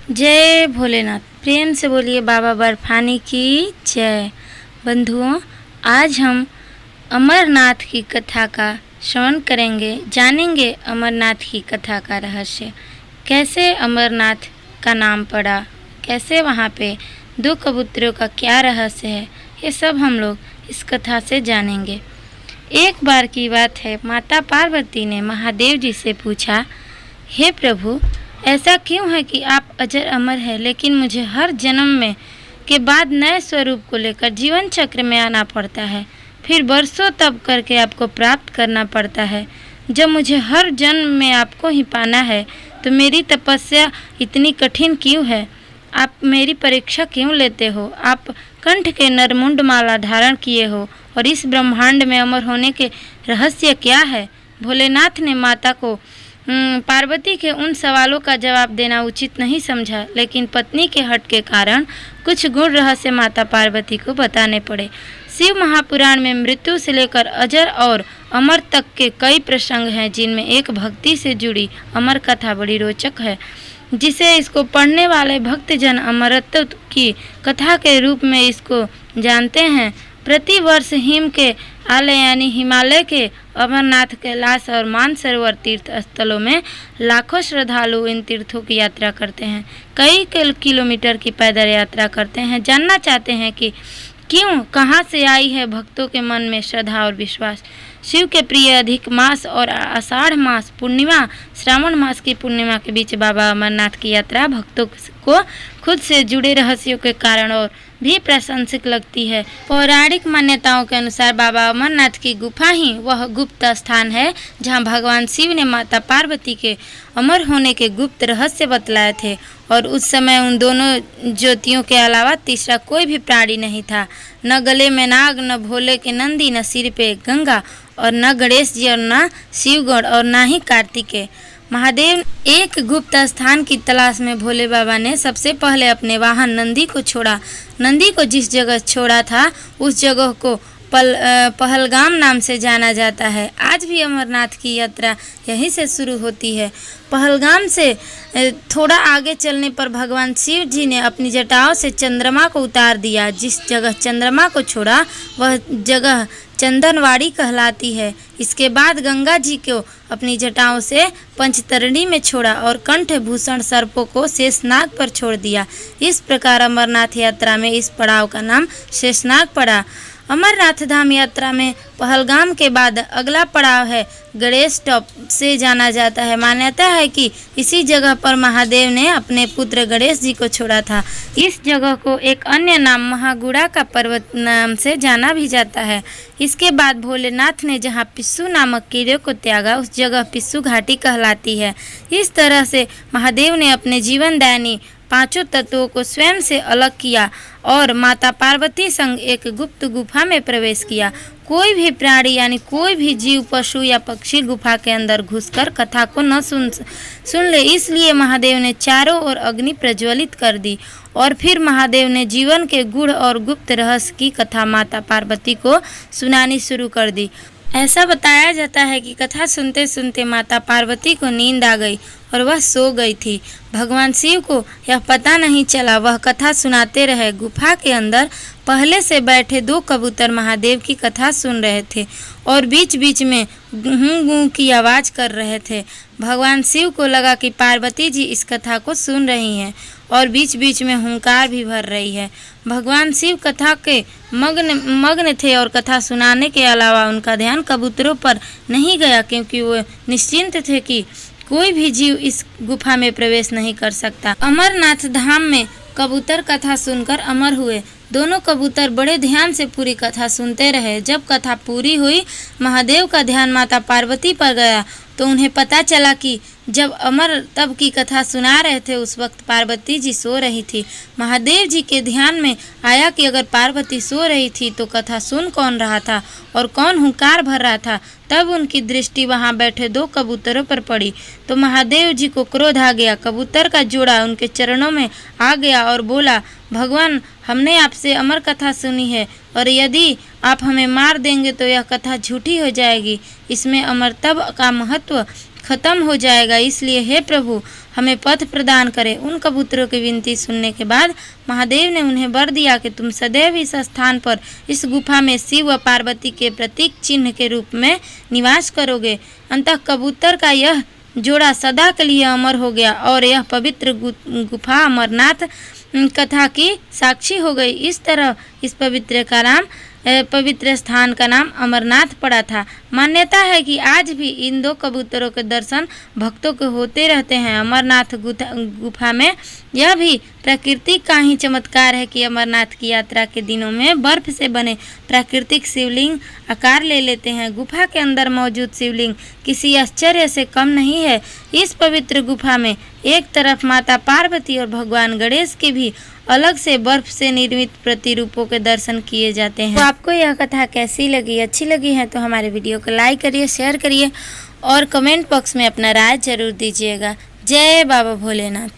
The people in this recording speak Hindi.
जय भोलेनाथ। प्रेम से बोलिए बाबा बर्फानी की जय। बंधुओं, आज हम अमरनाथ की कथा का श्रवण करेंगे, जानेंगे अमरनाथ की कथा का रहस्य। कैसे अमरनाथ का नाम पड़ा, कैसे वहाँ पे दो कबूतरों का क्या रहस्य है, ये सब हम लोग इस कथा से जानेंगे। एक बार की बात है, माता पार्वती ने महादेव जी से पूछा, हे प्रभु, ऐसा क्यों है कि आप अजर अमर हैं, लेकिन मुझे हर जन्म में के बाद नए स्वरूप को लेकर जीवन चक्र में आना पड़ता है, फिर बरसों तप करके आपको प्राप्त करना पड़ता है। जब मुझे हर जन्म में आपको ही पाना है, तो मेरी तपस्या इतनी कठिन क्यों है? आप मेरी परीक्षा क्यों लेते हो? आप कंठ के नरमुंड माला धारण किए हो, और इस ब्रह्मांड में अमर होने के रहस्य क्या है? भोलेनाथ ने माता को पार्वती के उन सवालों का जवाब देना उचित नहीं समझा, लेकिन पत्नी के हट के कारण कुछ गुण रहस्य माता पार्वती को बताने पड़े। शिव महापुराण में मृत्यु से लेकर अजर और अमर तक के कई प्रसंग हैं, जिनमें एक भक्ति से जुड़ी अमर कथा बड़ी रोचक है, जिसे इसको पढ़ने वाले भक्तजन अमरत्व की कथा के रूप में इसको जानते हैं। प्रतिवर्ष हिम के आलय यानी हिमालय के अमरनाथ, कैलाश और मानसरोवर तीर्थ स्थलों में लाखों श्रद्धालु इन तीर्थों की यात्रा करते हैं, कई किलोमीटर की पैदल यात्रा करते हैं। जानना चाहते हैं कि क्यों, कहाँ से आई है भक्तों के मन में श्रद्धा और विश्वास। शिव के प्रिय अधिक मास और आषाढ़ मास पूर्णिमा, श्रावण मास की पूर्णिमा के बीच बाबा अमरनाथ की यात्रा भक्तों को खुद से जुड़े रहस्यों के कारण और भी प्रासंगिक लगती है। पौराणिक मान्यताओं के अनुसार बाबा अमरनाथ की गुफा ही वह गुप्त स्थान है जहां भगवान शिव ने माता पार्वती के अमर होने के गुप्त रहस्य बतलाए थे, और उस समय उन दोनों ज्योतियों के अलावा तीसरा कोई भी प्राणी नहीं था। न गले में नाग, न भोले के नंदी, न सिर पे गंगा, और न गणेश जी, और न शिवगण, और न ही कार्तिकेय। महादेव एक गुप्त स्थान की तलाश में भोले बाबा ने सबसे पहले अपने वाहन नंदी को छोड़ा। नंदी को जिस जगह छोड़ा था, उस जगह को पहलगाम नाम से जाना जाता है। आज भी अमरनाथ की यात्रा यहीं से शुरू होती है। पहलगाम से थोड़ा आगे चलने पर भगवान शिव जी ने अपनी जटाओं से चंद्रमा को उतार दिया। जिस जगह चंद्रमा को छोड़ा, वह जगह चंदनवाड़ी कहलाती है। इसके बाद गंगा जी को अपनी जटाओं से पंचतरणी में छोड़ा और कंठ भूषण सर्पों को शेषनाग पर छोड़ दिया। इस प्रकार अमरनाथ यात्रा में इस पड़ाव का नाम शेषनाग पड़ा। अमरनाथ धाम यात्रा में पहलगाम के बाद अगला पड़ाव है गणेश टॉप से जाना जाता है। मान्यता है कि इसी जगह पर महादेव ने अपने पुत्र गणेश जी को छोड़ा था। इस जगह को एक अन्य नाम महागुड़ा का पर्वत नाम से जाना भी जाता है। इसके बाद भोलेनाथ ने जहाँ पिस्सू नामक कीड़े को त्यागा, उस जगह पिस्सू घाटी कहलाती है। इस तरह से महादेव ने अपने जीवनदायिनी पांचों तत्वों को स्वयं से अलग किया और माता पार्वती संग एक गुप्त गुफा में प्रवेश किया। कोई भी प्राणी यानी कोई भी जीव, पशु या पक्षी गुफा के अंदर घुसकर कथा को न सुन ले, इसलिए महादेव ने चारों ओर अग्नि प्रज्वलित कर दी, और फिर महादेव ने जीवन के गूढ़ और गुप्त रहस्य की कथा माता पार्वती को सुनानी शुरू कर दी। ऐसा बताया जाता है कि कथा सुनते सुनते माता पार्वती को नींद आ गई और वह सो गई थी। भगवान शिव को यह पता नहीं चला, वह कथा सुनाते रहे। गुफा के अंदर पहले से बैठे दो कबूतर महादेव की कथा सुन रहे थे और बीच बीच में गूं गूं की आवाज़ कर रहे थे। भगवान शिव को लगा कि पार्वती जी इस कथा को सुन रही हैं और बीच बीच में हुंकार भी भर रही है। भगवान शिव कथा के मग्न थे और कथा सुनाने के अलावा उनका ध्यान कबूतरों पर नहीं गया, क्योंकि वो निश्चिंत थे कि कोई भी जीव इस गुफा में प्रवेश नहीं कर सकता। अमरनाथ धाम में कबूतर कथा सुनकर अमर हुए। दोनों कबूतर बड़े ध्यान से पूरी कथा सुनते रहे। जब कथा पूरी हुई, महादेव का ध्यान माता पार्वती पर गया, तो उन्हें पता चला कि जब अमर तब की कथा सुना रहे थे, उस वक्त पार्वती जी सो रही थी। महादेव जी के ध्यान में आया कि अगर पार्वती सो रही थी तो कथा सुन कौन रहा था और कौन हुंकार भर रहा था। तब उनकी दृष्टि वहां बैठे दो कबूतरों पर पड़ी, तो महादेव जी को क्रोध आ गया। कबूतर का जोड़ा उनके चरणों में आ गया और बोला, भगवान, हमने आपसे अमर कथा सुनी है, और यदि आप हमें मार देंगे तो यह कथा झूठी हो जाएगी। इसमें अमरत्व का महत्व खत्म हो जाएगा, इसलिए हे प्रभु हमें पथ प्रदान करें। उन कबूतरों की विनती सुनने के बाद महादेव ने उन्हें वर दिया कि तुम सदैव इस स्थान पर, इस गुफा में शिव व पार्वती के प्रतीक चिन्ह के रूप में निवास करोगे। अंततः कबूतर का यह जोड़ा सदा के लिए अमर हो गया और यह पवित्र गुफा अमरनाथ कथा की साक्षी हो गई। इस तरह इस पवित्र स्थान का नाम अमरनाथ पड़ा था। मान्यता है कि आज भी इन दो कबूतरों के दर्शन भक्तों के होते रहते हैं। अमरनाथ गुफा में यह भी प्रकृति का ही चमत्कार है कि अमरनाथ की यात्रा के दिनों में बर्फ से बने प्राकृतिक शिवलिंग आकार ले लेते हैं। गुफा के अंदर मौजूद शिवलिंग किसी आश्चर्य से कम नहीं है। इस पवित्र गुफा में एक तरफ माता पार्वती और भगवान गणेश के भी अलग से बर्फ से निर्मित प्रतिरूपों के दर्शन किए जाते हैं। तो आपको यह कथा कैसी लगी? अच्छी लगी है तो हमारे वीडियो को लाइक करिए, शेयर करिए और कमेंट बॉक्स में अपना राय जरूर दीजिएगा। जय बाबा भोलेनाथ।